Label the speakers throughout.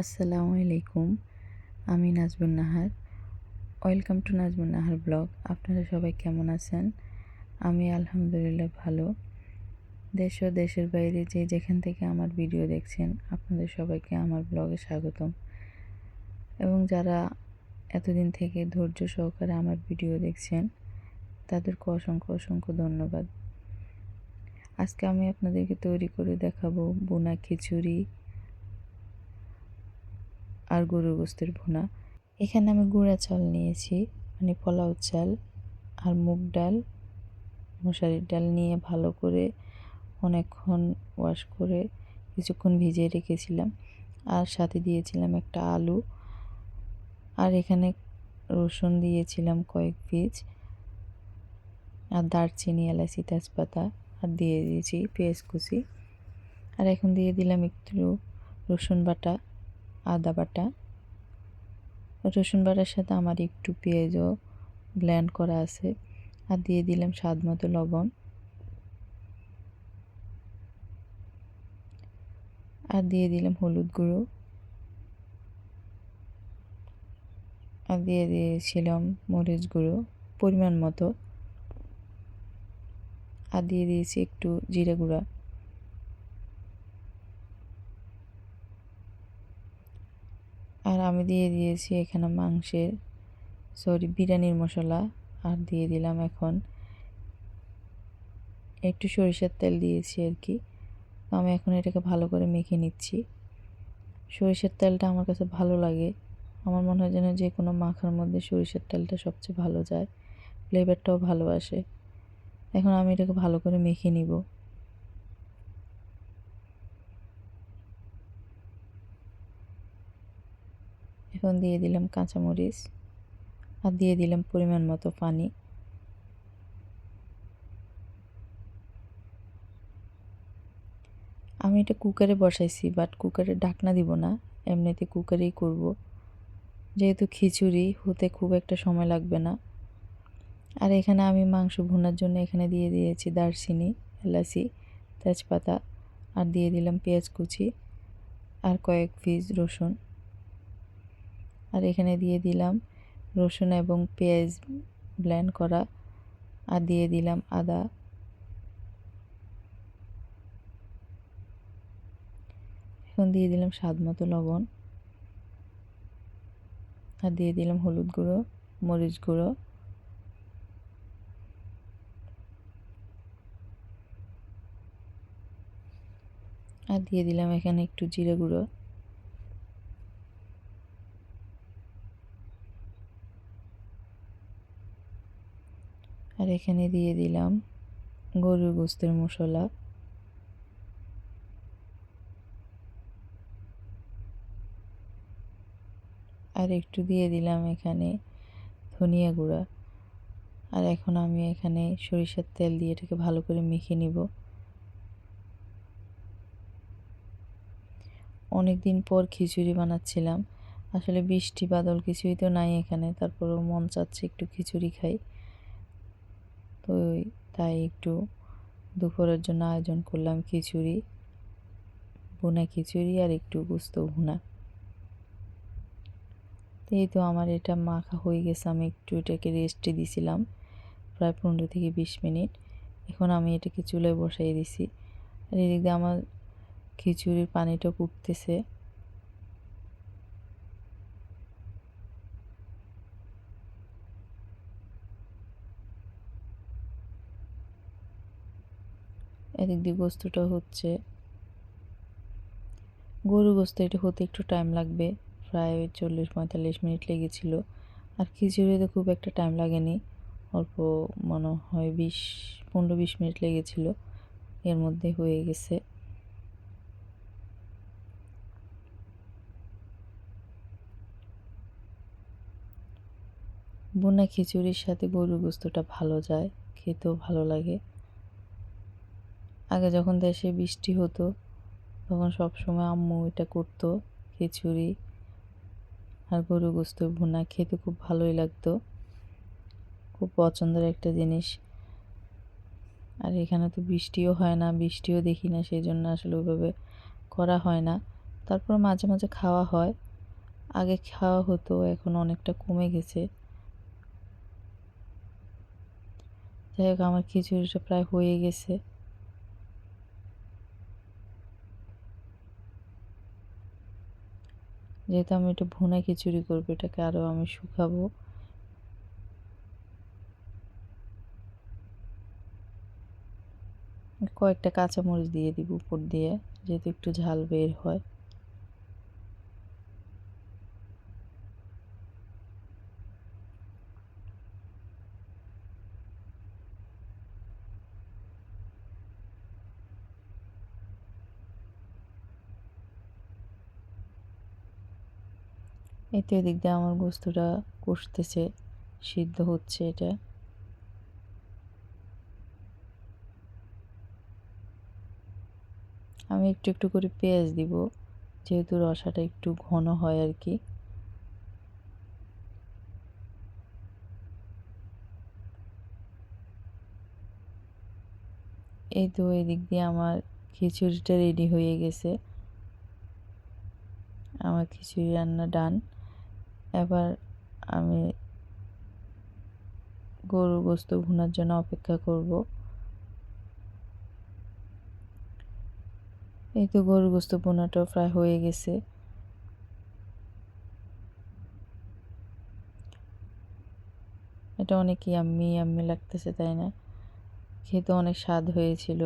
Speaker 1: আসসালামু আলাইকুম। আমি Najbun Nahar. Welcome to Najbun Nahar blog. আপনারা সবাই কেমন আছেন? আমি আলহামদুলিল্লাহ ভালো। দেশ ও দেশের বাইরে যে যেখান থেকে আমার ভিডিও দেখছেন, আপনাদের সবাইকে আমার ব্লগে স্বাগতম। এবং যারা এতদিন থেকে ধৈর্য সহকারে আমার ভিডিও দেখছেন, তাদেরকে অসংখ্য অসংখ্য ধন্যবাদ। আজকে আমি আপনাদেরকে তৈরি করে দেখাবো বোনা খিচুড়ি আর গরুর গোশতের ভুনা। এখানে আমি গুঁড়া চাল নিয়েছি, মানে পোলাও চাল, আর মুগ ডাল, মশারির ডাল নিয়ে ভালো করে অনেকক্ষণ ওয়াশ করে কিছুক্ষণ ভিজিয়ে রেখেছিলাম। আর সাথে দিয়েছিলাম একটা আলু, আর এখানে রসুন দিয়েছিলাম কয়েক পিস, আর দারচিনি, এলাচি, তেজপাতা, আর দিয়ে দিয়েছি পেঁয়াজ কুচি। আর এখন দিয়ে দিলাম একটু রসুন বাটা, আদা বাটা। রসুন বাটার সাথে আমার একটু পেঁয়াজও ব্লেন্ড করা আছে। আর দিয়ে দিলাম স্বাদ মতো লবণ, আর দিয়ে দিলাম হলুদ গুঁড়ো, আর দিয়ে দিয়েছিলাম মরিচ গুঁড়ো পরিমাণ মতো, আর দিয়ে দিয়েছি একটু জিরে গুঁড়া। আর আমি দিয়ে দিয়েছি এখানে বিরিয়ানির মশলা। আর দিয়ে দিলাম এখন একটু সরিষার তেল দিয়েছি আর কি। আমি এখন এটাকে ভালো করে মেখে নিচ্ছি। সরিষার তেলটা আমার কাছে ভালো লাগে। আমার মনে হয় যেন যে কোনো মাখার মধ্যে সরিষার তেলটা সবচেয়ে ভালো যায়, ফ্লেভারটাও ভালো আসে। এখন আমি এটাকে ভালো করে মেখে নিব। এখন দিয়ে দিলাম কাঁচামরিচ, আর দিয়ে দিলাম পরিমাণ মতো পানি। আমি এটা কুকারে বসাইছি, বাট কুকারে ঢাকনা দিব না, এমনিতে কুকারেই করব, যেহেতু খিচুড়ি হতে খুব একটা সময় লাগবে না। আর এখানে আমি মাংস ভুনার জন্য এখানে দিয়ে দিয়েছি দারচিনি, এলাচি, তেজপাতা, আর দিয়ে দিলাম পেঁয়াজ কুচি আর কয়েক পিস রসুন। আর এখানে দিয়ে দিলাম রসুন এবং পেঁয়াজ ব্লেন্ড করা, আর দিয়ে দিলাম আদা। এখন দিয়ে দিলাম স্বাদ মতো লবণ, আর দিয়ে দিলাম হলুদ গুঁড়ো, মরিচ গুঁড়ো, আর দিয়ে দিলাম এখানে একটু জিরে গুঁড়ো। আর এখানে দিয়ে দিলাম গরুর গোশতের মশলা। আর একটু দিয়ে দিলাম এখানে ধনিয়া গুঁড়া। আর এখন আমি এখানে সরিষার তেল দিয়ে এটাকে ভালো করে মেখে নিব। অনেক দিন পর খিচুড়ি বানাচ্ছিলাম। আসলে বৃষ্টি বাদল কিছুই তো নাই এখানে, তারপরেও মন চাচ্ছে একটু খিচুড়ি খাই। তো তাই একটু দুপুরের জন্য আয়োজন করলাম খিচুড়ি, ভুনা খিচুড়ি, আর একটু গোশত ভুনা। এই তো আমার এটা মাখা হয়ে গেছে। আমি একটু এটাকে রেস্টে দিছিলাম প্রায় 15 থেকে 20 মিনিট। এখন আমি এটাকে চুলায় বসাই দিছি। আর এদিকে আমার খিচুড়ির পানিটা ফুটতেছে। এদিক দিয়ে গোস্তটা হচ্ছে। গরু গোস্ত এটা হতে একটু টাইম লাগবে, প্রায় 40-45 মিনিট লেগেছিল। আর খিচুড়িতে খুব একটা টাইম লাগেনি, অল্প মনে হয় 15-20 মিনিট লেগেছিল, এর মধ্যে হয়ে গেছে। বোনা খিচুড়ির সাথে গরুর গোস্তটা ভালো যায়, খেতেও ভালো লাগে। আগে যখন দেশে বৃষ্টি হতো তখন সবসময় আম্মু এটা করতো, খিচুড়ি আর গরুর গোস্ত ভুনা খেতে খুব ভালোই লাগতো, খুব পছন্দের একটা জিনিস। আর এখানে তো বৃষ্টিও হয় না, বৃষ্টিও দেখি না, সেই জন্য আসলে ওইভাবে করা হয় না। তারপর মাঝে মাঝে খাওয়া হয়। আগে খাওয়া হতো, এখন অনেকটা কমে গেছে। যাই হোক, আমার খিচুড়িটা প্রায় হয়ে গেছে। যেহেতু আমি একটু ভুনা খিচুড়ি করবো, এটাকে আরও আমি শুকাবো। কয়েকটা কাঁচামরিচ দিয়ে দিব উপর দিয়ে, যেহেতু একটু ঝাল বের হয়। এতে এদিক দিয়ে আমার গোস্তটা কষতেছে, সিদ্ধ হচ্ছে। এটা আমি একটু একটু করে পেঁয়াজ দিব, যেহেতু রসাটা একটু ঘন হয় আর কি। এই তো এদিক দিয়ে আমার খিচুড়িটা রেডি হয়ে গেছে। আমার খিচুড়ি রান্না ডান। এবার আমি গরুর গোস্ত ভুনার জন্য অপেক্ষা করব। এই তো গরুর গোস্ত ভুনাটাও প্রায় হয়ে গেছে। এটা অনেক ইয়াম্মি ইয়াম্মি লাগতেছে, তাই না? খেতে অনেক স্বাদ হয়েছিল,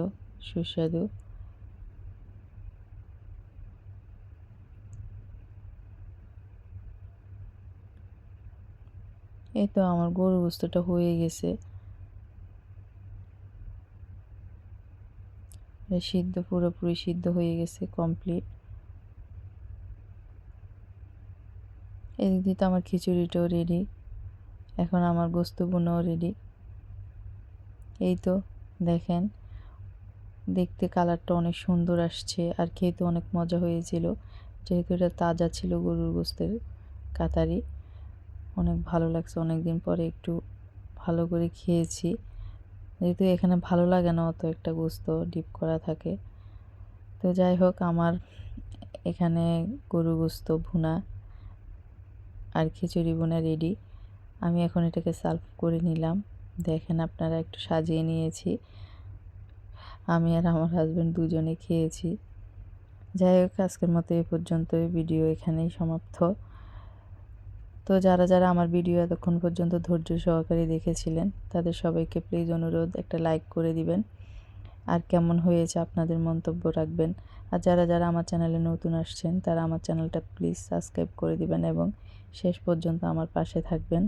Speaker 1: সুস্বাদু। এই তো আমার গরুর গোস্তটা হয়ে গেছে, সিদ্ধ পুরোপুরি সিদ্ধ হয়ে গেছে, কমপ্লিট। এদিক দিয়ে তো আমার খিচুড়িটাও রেডি। এখন আমার গোস্ত ভুনাও রেডি। এই তো দেখেন, দেখতে কালারটা অনেক সুন্দর আসছে, আর খেতে অনেক মজা হয়েছিল। যেহেতু এটা তাজা ছিল গরুর গোস্তের কাতারি, অনেক ভালো লাগছে। অনেক দিন পরে একটু ভালো করে খেয়েছি, যেহেতু এখানে ভালো লাগে না অত একটা গোস্ত ডিপ করা থাকে। তো যাই হোক, আমার এখানে গরুর গোস্ত ভুনা আর খিচুড়ি ভুনা রেডি। আমি এখন এটাকে সার্ভ করে নিলাম। দেখেন আপনারা, একটু সাজিয়ে নিয়েছি। আমি আর আমার হাজব্যান্ড দুজনে খেয়েছি। যাই হোক, আজকের মতো এ পর্যন্তই, ভিডিও এখানেই সমাপ্ত। তো যারা যারা আমার ভিডিও এতক্ষণ পর্যন্ত ধৈর্য সহকারে দেখেছিলেন, তাদের সবাইকে প্লিজ অনুরোধ, একটা লাইক করে দিবেন। আর কেমন হয়েছে আপনাদের মন্তব্য রাখবেন। আর যারা যারা আমার চ্যানেলে নতুন আসছেন, তারা আমার চ্যানেলটা প্লিজ সাবস্ক্রাইব করে দিবেন এবং শেষ পর্যন্ত আমার পাশে থাকবেন।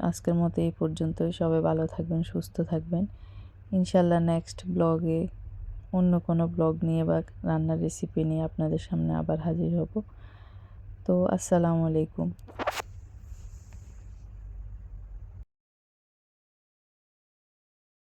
Speaker 1: আজকের মতো এই পর্যন্তই। সবাই ভালো থাকবেন, সুস্থ থাকবেন। ইনশাল্লাহ নেক্সট ব্লগে অন্য কোনো ব্লগ নিয়ে বা রান্নার রেসিপি নিয়ে আপনাদের সামনে আবার হাজির হব। তো আসসালামু আলাইকুম।